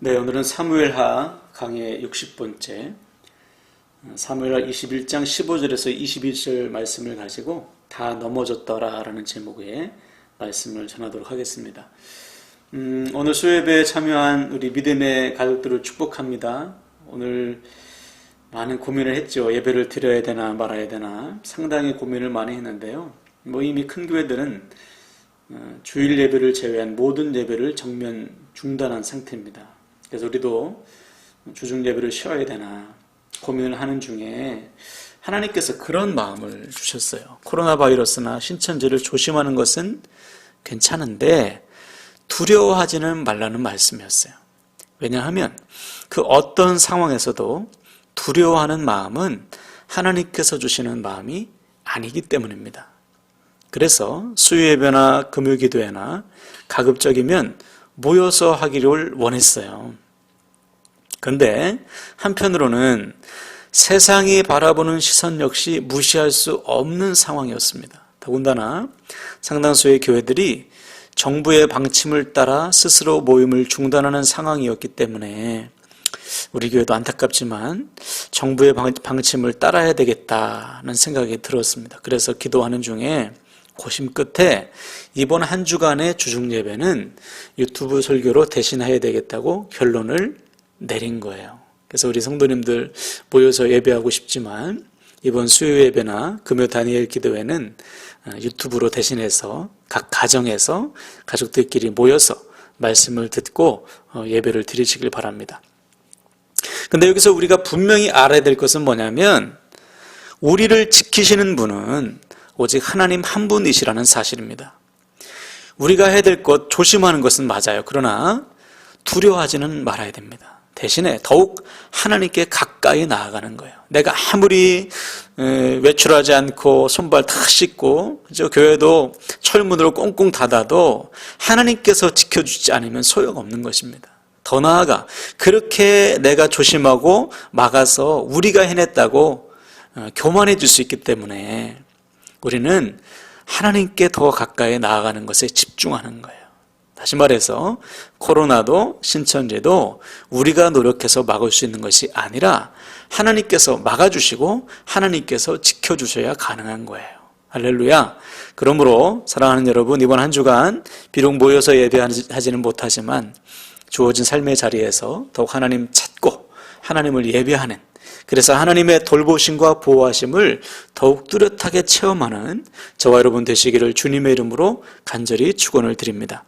네, 오늘은 사무엘하 강의 60번째 사무엘하 21장 15절에서 21절 말씀을 가지고 다 넘어졌더라 라는 제목의 말씀을 전하도록 하겠습니다. 오늘 수요예배에 참여한 우리 믿음의 가족들을 축복합니다. 오늘 많은 고민을 했죠. 예배를 드려야 되나 말아야 되나 상당히 고민을 많이 했는데요. 이미 큰 교회들은 주일 예배를 제외한 모든 예배를 정면 중단한 상태입니다. 그래서 우리도 주중 예배를 쉬어야 되나 고민을 하는 중에 하나님께서 그런 마음을 주셨어요. 코로나 바이러스나 신천지를 조심하는 것은 괜찮은데 두려워하지는 말라는 말씀이었어요. 왜냐하면 그 어떤 상황에서도 두려워하는 마음은 하나님께서 주시는 마음이 아니기 때문입니다. 그래서 수요예배나 금요기도회나 가급적이면 모여서 하기를 원했어요. 그런데 한편으로는 세상이 바라보는 시선 역시 무시할 수 없는 상황이었습니다. 더군다나 상당수의 교회들이 정부의 방침을 따라 스스로 모임을 중단하는 상황이었기 때문에 우리 교회도 안타깝지만 정부의 방침을 따라야 되겠다는 생각이 들었습니다. 그래서 기도하는 중에 고심 끝에 이번 한 주간의 주중 예배는 유튜브 설교로 대신해야 되겠다고 결론을 내린 거예요. 그래서 우리 성도님들 모여서 예배하고 싶지만 이번 수요 예배나 금요 다니엘 기도회는 유튜브로 대신해서 각 가정에서 가족들끼리 모여서 말씀을 듣고 예배를 드리시길 바랍니다. 근데 여기서 우리가 분명히 알아야 될 것은 뭐냐면 우리를 지키시는 분은 오직 하나님 한 분이시라는 사실입니다. 우리가 해야 될 것, 조심하는 것은 맞아요. 그러나 두려워하지는 말아야 됩니다. 대신에 더욱 하나님께 가까이 나아가는 거예요. 내가 아무리 외출하지 않고 손발 다 씻고 교회도 철문으로 꽁꽁 닫아도 하나님께서 지켜주지 않으면 소용없는 것입니다. 더 나아가 그렇게 내가 조심하고 막아서 우리가 해냈다고 교만해 줄 수 있기 때문에 우리는 하나님께 더 가까이 나아가는 것에 집중하는 거예요. 다시 말해서 코로나도 신천지도 우리가 노력해서 막을 수 있는 것이 아니라 하나님께서 막아주시고 하나님께서 지켜주셔야 가능한 거예요. 할렐루야. 그러므로 사랑하는 여러분, 이번 한 주간 비록 모여서 예배하지는 못하지만 주어진 삶의 자리에서 더욱 하나님 찾고 하나님을 예배하는, 그래서 하나님의 돌보심과 보호하심을 더욱 뚜렷하게 체험하는 저와 여러분 되시기를 주님의 이름으로 간절히 축원을 드립니다.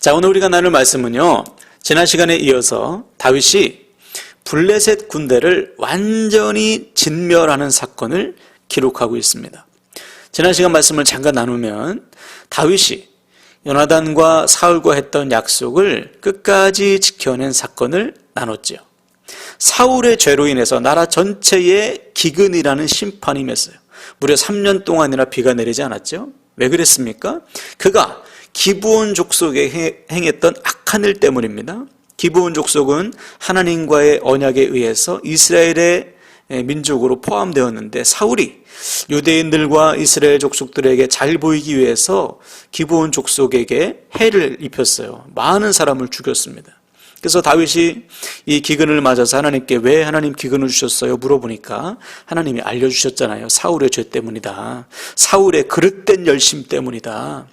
자, 오늘 우리가 나눌 말씀은요, 지난 시간에 이어서 다윗이 블레셋 군대를 완전히 진멸하는 사건을 기록하고 있습니다. 지난 시간 말씀을 잠깐 나누면 다윗이 요나단과 사울과 했던 약속을 끝까지 지켜낸 사건을 나눴죠. 사울의 죄로 인해서 나라 전체에 기근이라는 심판이 임했어요. 무려 3년 동안이나 비가 내리지 않았죠. 왜 그랬습니까? 그가 기브온 족속에 행했던 악한 일 때문입니다. 기브온 족속은 하나님과의 언약에 의해서 이스라엘의 민족으로 포함되었는데 사울이 유대인들과 이스라엘 족속들에게 잘 보이기 위해서 기브온 족속에게 해를 입혔어요. 많은 사람을 죽였습니다. 그래서 다윗이 이 기근을 맞아서 하나님께 왜 하나님 기근을 주셨어요? 물어보니까 하나님이 알려주셨잖아요. 사울의 죄 때문이다. 사울의 그릇된 열심 때문이다.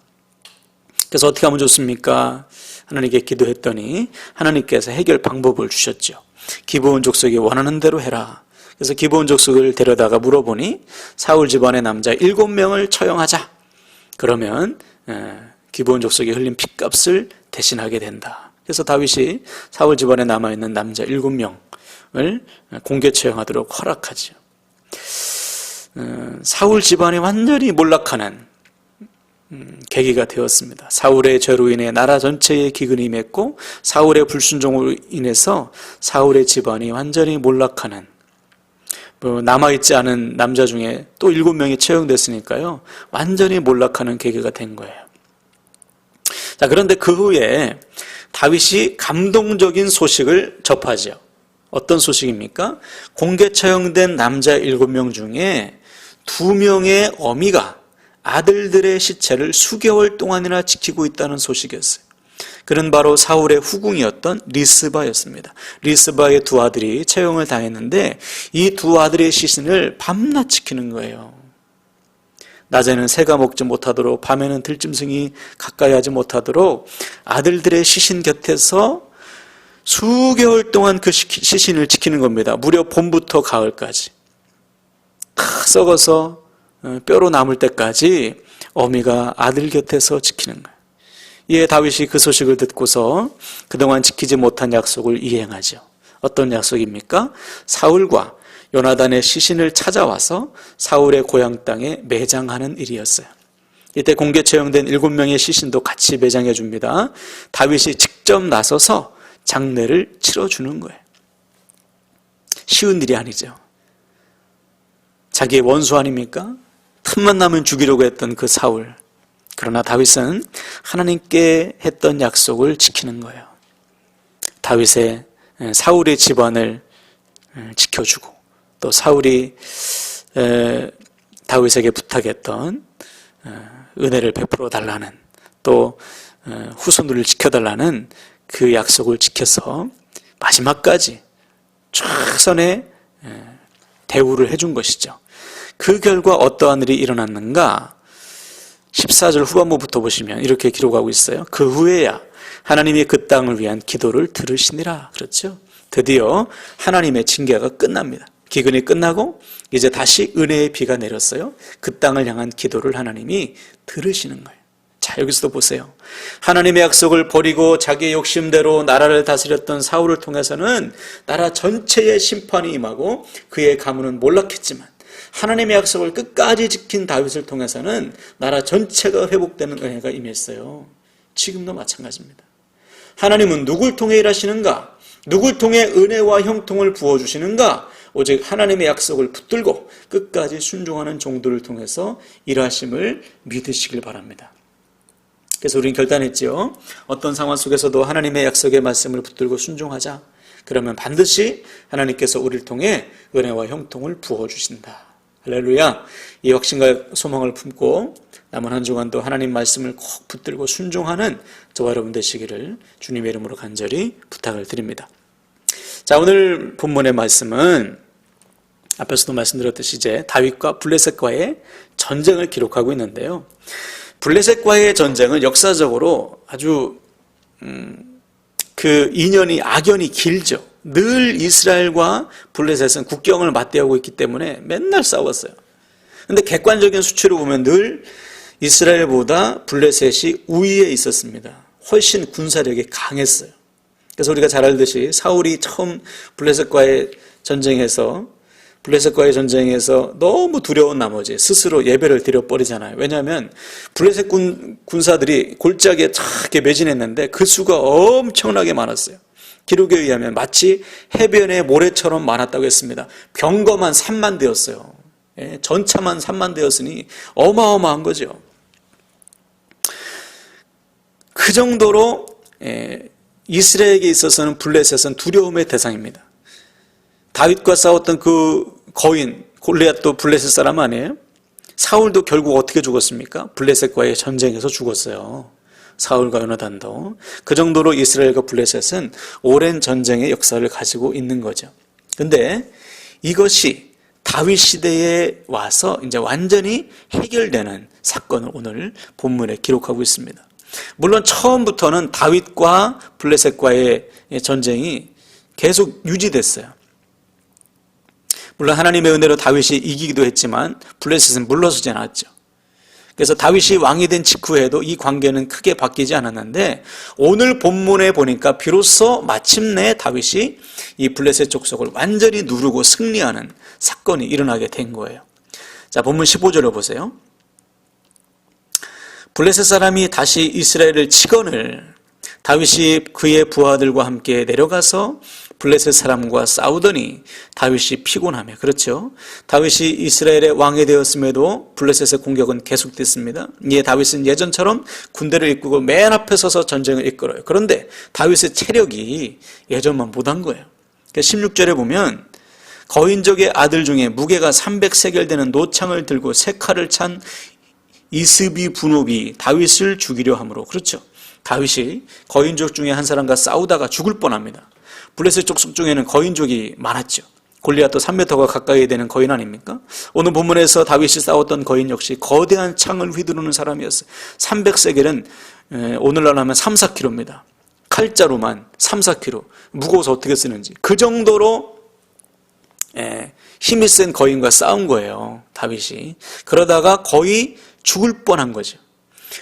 그래서 어떻게 하면 좋습니까? 하나님께 기도했더니 하나님께서 해결 방법을 주셨죠. 기브온 족속이 원하는 대로 해라. 그래서 기브온 족속을 데려다가 물어보니 사울 집안의 남자 7명을 처형하자. 그러면 기브온 족속이 흘린 핏값을 대신하게 된다. 그래서 다윗이 사울 집안에 남아있는 남자 7명을 공개 처형하도록 허락하죠. 사울 집안이 완전히 몰락하는 계기가 되었습니다. 사울의 죄로 인해 나라 전체에 기근이 임했고 사울의 불순종으로 인해서 사울의 집안이 완전히 몰락하는, 남아있지 않은 남자 중에 또 7명이 처형됐으니까요, 완전히 몰락하는 계기가 된 거예요. 자, 그런데 그 후에 다윗이 감동적인 소식을 접하죠. 어떤 소식입니까? 공개 처형된 남자 7명 중에 2명의 어미가 아들들의 시체를 수개월 동안이나 지키고 있다는 소식이었어요. 그는 바로 사울의 후궁이었던 리스바였습니다. 리스바의 두 아들이 처형을 당했는데 이 두 아들의 시신을 밤낮 지키는 거예요. 낮에는 새가 먹지 못하도록, 밤에는 들짐승이 가까이 하지 못하도록 아들들의 시신 곁에서 수개월 동안 그 시신을 지키는 겁니다. 무려 봄부터 가을까지. 썩어서 뼈로 남을 때까지 어미가 아들 곁에서 지키는 거예요. 이에 다윗이 그 소식을 듣고서 그동안 지키지 못한 약속을 이행하죠. 어떤 약속입니까? 사울과 요나단의 시신을 찾아와서 사울의 고향 땅에 매장하는 일이었어요. 이때 공개 처형된 7명의 시신도 같이 매장해 줍니다. 다윗이 직접 나서서 장례를 치러주는 거예요. 쉬운 일이 아니죠. 자기의 원수 아닙니까? 틈만 나면 죽이려고 했던 그 사울. 그러나 다윗은 하나님께 했던 약속을 지키는 거예요. 다윗의 사울의 집안을 지켜주고 또 사울이 다윗에게 부탁했던 은혜를 베풀어 달라는 또 후손들을 지켜달라는 그 약속을 지켜서 마지막까지 최선의 대우를 해준 것이죠. 그 결과 어떠한 일이 일어났는가? 14절 후반부부터 보시면 이렇게 기록하고 있어요. 그 후에야 하나님이 그 땅을 위한 기도를 들으시니라. 그렇죠? 드디어 하나님의 징계가 끝납니다. 기근이 끝나고 이제 다시 은혜의 비가 내렸어요. 그 땅을 향한 기도를 하나님이 들으시는 거예요. 자, 여기서도 보세요. 하나님의 약속을 버리고 자기의 욕심대로 나라를 다스렸던 사울을 통해서는 나라 전체의 심판이 임하고 그의 가문은 몰락했지만 하나님의 약속을 끝까지 지킨 다윗을 통해서는 나라 전체가 회복되는 은혜가 임했어요. 지금도 마찬가지입니다. 하나님은 누굴 통해 일하시는가? 누굴 통해 은혜와 형통을 부어주시는가? 오직 하나님의 약속을 붙들고 끝까지 순종하는 종들을 통해서 일하심을 믿으시길 바랍니다. 그래서 우리는 결단했지요. 어떤 상황 속에서도 하나님의 약속의 말씀을 붙들고 순종하자. 그러면 반드시 하나님께서 우리를 통해 은혜와 형통을 부어주신다. 할렐루야. 이 확신과 소망을 품고 남은 한 주간도 하나님 말씀을 꼭 붙들고 순종하는 저와 여러분 되시기를 주님의 이름으로 간절히 부탁을 드립니다. 자, 오늘 본문의 말씀은 앞에서도 말씀드렸듯이 이제 다윗과 블레셋과의 전쟁을 기록하고 있는데요. 블레셋과의 전쟁은 역사적으로 아주 그 인연이 악연이 길죠. 늘 이스라엘과 블레셋은 국경을 맞대하고 있기 때문에 맨날 싸웠어요. 그런데 객관적인 수치로 보면 늘 이스라엘보다 블레셋이 우위에 있었습니다. 훨씬 군사력이 강했어요. 그래서 우리가 잘 알듯이 사울이 처음 블레셋과의 전쟁에서 너무 두려운 나머지 스스로 예배를 드려버리잖아요. 왜냐하면 블레셋 군사들이 골짜기에 착게 매진했는데 그 수가 엄청나게 많았어요. 기록에 의하면 마치 해변의 모래처럼 많았다고 했습니다. 병거만 3만 대였어요. 전차만 3만 대였으니 어마어마한 거죠. 그 정도로 이스라엘에게 있어서는 블레셋은 두려움의 대상입니다. 다윗과 싸웠던 그 거인 골리앗도 블레셋 사람 아니에요? 사울도 결국 어떻게 죽었습니까? 블레셋과의 전쟁에서 죽었어요. 사울과 요나단도. 그 정도로 이스라엘과 블레셋은 오랜 전쟁의 역사를 가지고 있는 거죠. 근데 이것이 다윗 시대에 와서 이제 완전히 해결되는 사건을 오늘 본문에 기록하고 있습니다. 물론 처음부터는 다윗과 블레셋과의 전쟁이 계속 유지됐어요. 물론 하나님의 은혜로 다윗이 이기기도 했지만 블레셋은 물러서지 않았죠. 그래서 다윗이 왕이 된 직후에도 이 관계는 크게 바뀌지 않았는데 오늘 본문에 보니까 비로소 마침내 다윗이 이 블레셋 족속을 완전히 누르고 승리하는 사건이 일어나게 된 거예요. 자, 본문 15절을 보세요. 블레셋 사람이 다시 이스라엘을 치거늘 다윗이 그의 부하들과 함께 내려가서 블레셋 사람과 싸우더니 다윗이 피곤하며, 그렇죠. 다윗이 이스라엘의 왕이 되었음에도 블레셋의 공격은 계속됐습니다. 이에 다윗은 예전처럼 군대를 이끌고 맨 앞에 서서 전쟁을 이끌어요. 그런데 다윗의 체력이 예전만 못한 거예요. 16절에 보면 거인족의 아들 중에 무게가 300세겔 되는 노창을 들고 세 칼을 찬 이스비 분업이 다윗을 죽이려 함으로, 그렇죠. 다윗이 거인족 중에 한 사람과 싸우다가 죽을 뻔합니다. 블레셋 족속 중에는 거인족이 많았죠. 골리앗도 3m가 가까이 되는 거인 아닙니까? 오늘 본문에서 다윗이 싸웠던 거인 역시 거대한 창을 휘두르는 사람이었어요. 300세겔은 오늘날로 하면 3, 4kg입니다. 칼자루만 3, 4kg. 무거워서 어떻게 쓰는지. 그 정도로 힘이 센 거인과 싸운 거예요, 다윗이. 그러다가 거의 죽을 뻔한 거죠.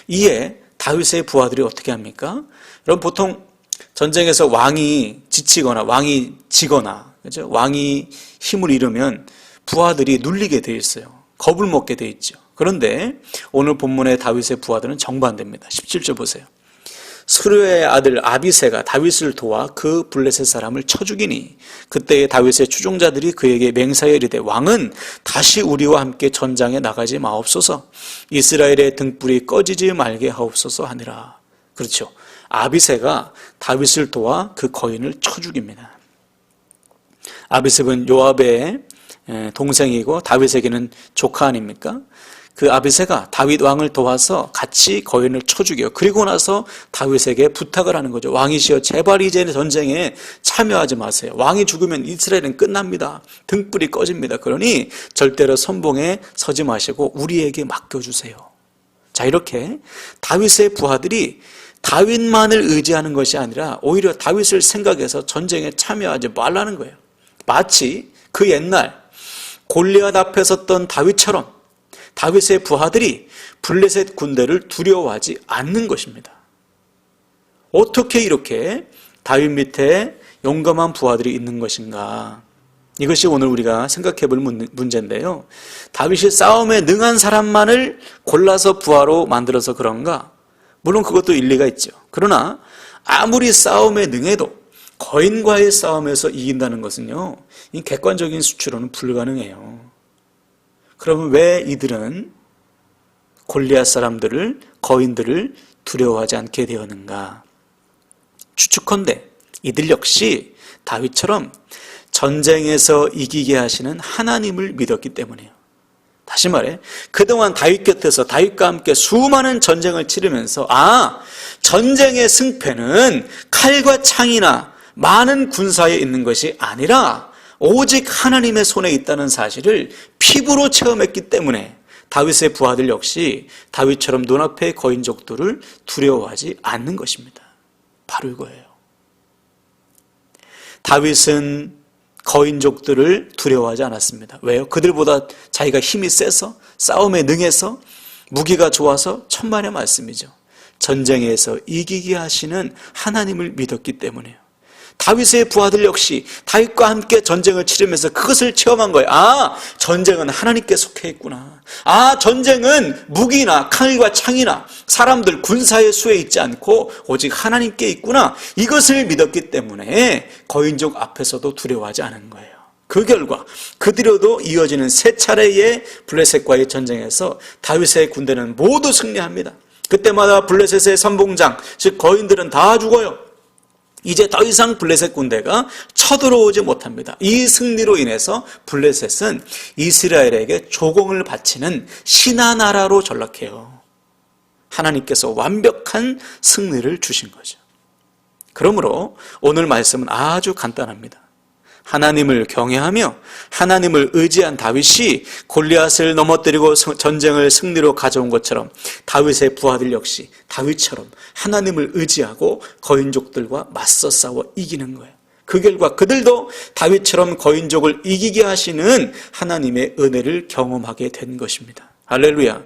이에 다윗의 부하들이 어떻게 합니까? 여러분, 보통 전쟁에서 왕이 지치거나 왕이 지거나, 그죠? 왕이 힘을 잃으면 부하들이 눌리게 돼 있어요. 겁을 먹게 돼 있죠. 그런데 오늘 본문의 다윗의 부하들은 정반대입니다. 17절 보세요. 스루야의 아들 아비새가 다윗을 도와 그 블레셋 사람을 쳐 죽이니 그때에 다윗의 추종자들이 그에게 맹세하여 이르되 왕은 다시 우리와 함께 전장에 나가지 마옵소서. 이스라엘의 등불이 꺼지지 말게 하옵소서 하니라. 그렇죠. 아비새가 다윗을 도와 그 거인을 쳐 죽입니다. 아비새는 요압의 동생이고 다윗에게는 조카 아닙니까? 그 아비새가 다윗 왕을 도와서 같이 거인을 쳐 죽여요. 그리고 나서 다윗에게 부탁을 하는 거죠. 왕이시여, 제발 이제 전쟁에 참여하지 마세요. 왕이 죽으면 이스라엘은 끝납니다. 등불이 꺼집니다. 그러니 절대로 선봉에 서지 마시고 우리에게 맡겨주세요. 자, 이렇게 다윗의 부하들이 다윗만을 의지하는 것이 아니라 오히려 다윗을 생각해서 전쟁에 참여하지 말라는 거예요. 마치 그 옛날 골리앗 앞에 섰던 다윗처럼 다윗의 부하들이 블레셋 군대를 두려워하지 않는 것입니다. 어떻게 이렇게 다윗 밑에 용감한 부하들이 있는 것인가? 이것이 오늘 우리가 생각해 볼 문제인데요. 다윗이 싸움에 능한 사람만을 골라서 부하로 만들어서 그런가? 물론 그것도 일리가 있죠. 그러나 아무리 싸움에 능해도 거인과의 싸움에서 이긴다는 것은요, 이 객관적인 수치로는 불가능해요. 그러면 왜 이들은 골리앗 사람들을, 거인들을 두려워하지 않게 되었는가? 추측컨대 이들 역시 다윗처럼 전쟁에서 이기게 하시는 하나님을 믿었기 때문이에요. 다시 말해, 그동안 다윗 곁에서 다윗과 함께 수많은 전쟁을 치르면서 전쟁의 승패는 칼과 창이나 많은 군사에 있는 것이 아니라 오직 하나님의 손에 있다는 사실을 피부로 체험했기 때문에 다윗의 부하들 역시 다윗처럼 눈앞의 거인족들을 두려워하지 않는 것입니다. 바로 이거예요. 다윗은 거인족들을 두려워하지 않았습니다. 왜요? 그들보다 자기가 힘이 세서, 싸움에 능해서, 무기가 좋아서 천만의 말씀이죠. 전쟁에서 이기게 하시는 하나님을 믿었기 때문이에요. 다윗의 부하들 역시 다윗과 함께 전쟁을 치르면서 그것을 체험한 거예요. 전쟁은 하나님께 속해 있구나. 전쟁은 무기나 칼과 창이나 사람들 군사의 수에 있지 않고 오직 하나님께 있구나. 이것을 믿었기 때문에 거인족 앞에서도 두려워하지 않은 거예요. 그 결과 그들에도 이어지는 세 차례의 블레셋과의 전쟁에서 다윗의 군대는 모두 승리합니다. 그때마다 블레셋의 선봉장, 즉 거인들은 다 죽어요. 이제 더 이상 블레셋 군대가 쳐들어오지 못합니다. 이 승리로 인해서 블레셋은 이스라엘에게 조공을 바치는 신하 나라로 전락해요. 하나님께서 완벽한 승리를 주신 거죠. 그러므로 오늘 말씀은 아주 간단합니다. 하나님을 경외하며 하나님을 의지한 다윗이 골리앗을 넘어뜨리고 전쟁을 승리로 가져온 것처럼 다윗의 부하들 역시 다윗처럼 하나님을 의지하고 거인족들과 맞서 싸워 이기는 거예요. 그 결과 그들도 다윗처럼 거인족을 이기게 하시는 하나님의 은혜를 경험하게 된 것입니다. 할렐루야.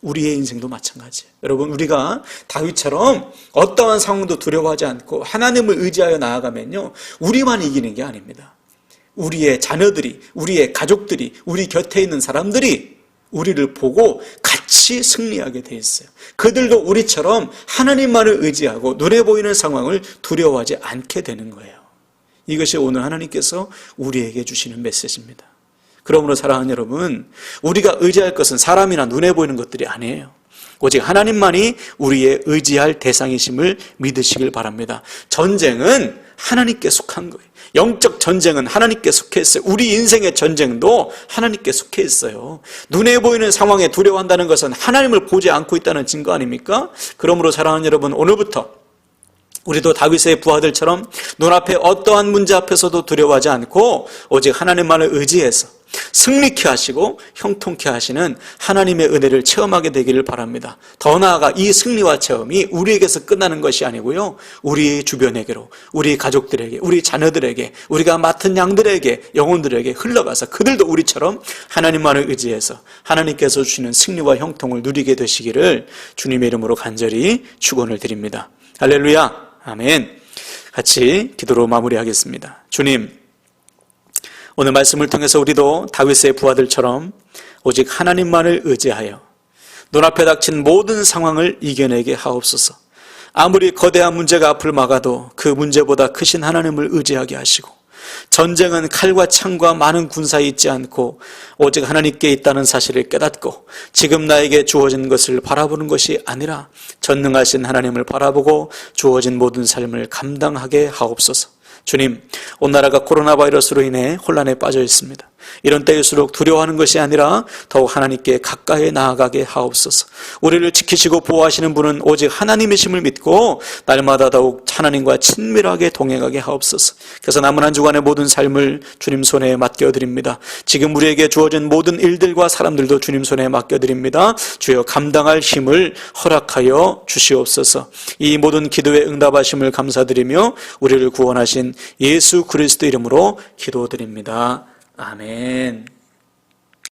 우리의 인생도 마찬가지예요. 여러분, 우리가 다윗처럼 어떠한 상황도 두려워하지 않고 하나님을 의지하여 나아가면요, 우리만 이기는 게 아닙니다. 우리의 자녀들이, 우리의 가족들이, 우리 곁에 있는 사람들이 우리를 보고 같이 승리하게 돼 있어요. 그들도 우리처럼 하나님만을 의지하고 눈에 보이는 상황을 두려워하지 않게 되는 거예요. 이것이 오늘 하나님께서 우리에게 주시는 메시지입니다. 그러므로 사랑하는 여러분, 우리가 의지할 것은 사람이나 눈에 보이는 것들이 아니에요. 오직 하나님만이 우리의 의지할 대상이심을 믿으시길 바랍니다. 전쟁은 하나님께 속한 거예요. 영적 전쟁은 하나님께 속해 있어요. 우리 인생의 전쟁도 하나님께 속해 있어요. 눈에 보이는 상황에 두려워한다는 것은 하나님을 보지 않고 있다는 증거 아닙니까? 그러므로 사랑하는 여러분, 오늘부터 우리도 다윗의 부하들처럼 눈앞에 어떠한 문제 앞에서도 두려워하지 않고 오직 하나님만을 의지해서 승리케 하시고 형통케 하시는 하나님의 은혜를 체험하게 되기를 바랍니다. 더 나아가 이 승리와 체험이 우리에게서 끝나는 것이 아니고요, 우리 주변에게로, 우리 가족들에게, 우리 자녀들에게, 우리가 맡은 양들에게, 영혼들에게 흘러가서 그들도 우리처럼 하나님만을 의지해서 하나님께서 주시는 승리와 형통을 누리게 되시기를 주님의 이름으로 간절히 축원을 드립니다. 할렐루야, 아멘. 같이 기도로 마무리하겠습니다. 주님, 오늘 말씀을 통해서 우리도 다윗의 부하들처럼 오직 하나님만을 의지하여 눈앞에 닥친 모든 상황을 이겨내게 하옵소서. 아무리 거대한 문제가 앞을 막아도 그 문제보다 크신 하나님을 의지하게 하시고, 전쟁은 칼과 창과 많은 군사에 있지 않고 오직 하나님께 있다는 사실을 깨닫고 지금 나에게 주어진 것을 바라보는 것이 아니라 전능하신 하나님을 바라보고 주어진 모든 삶을 감당하게 하옵소서. 주님, 온 나라가 코로나 바이러스로 인해 혼란에 빠져 있습니다. 이런 때일수록 두려워하는 것이 아니라 더욱 하나님께 가까이 나아가게 하옵소서. 우리를 지키시고 보호하시는 분은 오직 하나님이심을 믿고 날마다 더욱 하나님과 친밀하게 동행하게 하옵소서. 그래서 남은 한 주간의 모든 삶을 주님 손에 맡겨드립니다. 지금 우리에게 주어진 모든 일들과 사람들도 주님 손에 맡겨드립니다. 주여, 감당할 힘을 허락하여 주시옵소서. 이 모든 기도에 응답하심을 감사드리며 우리를 구원하신 예수 그리스도 이름으로 기도드립니다. 아멘.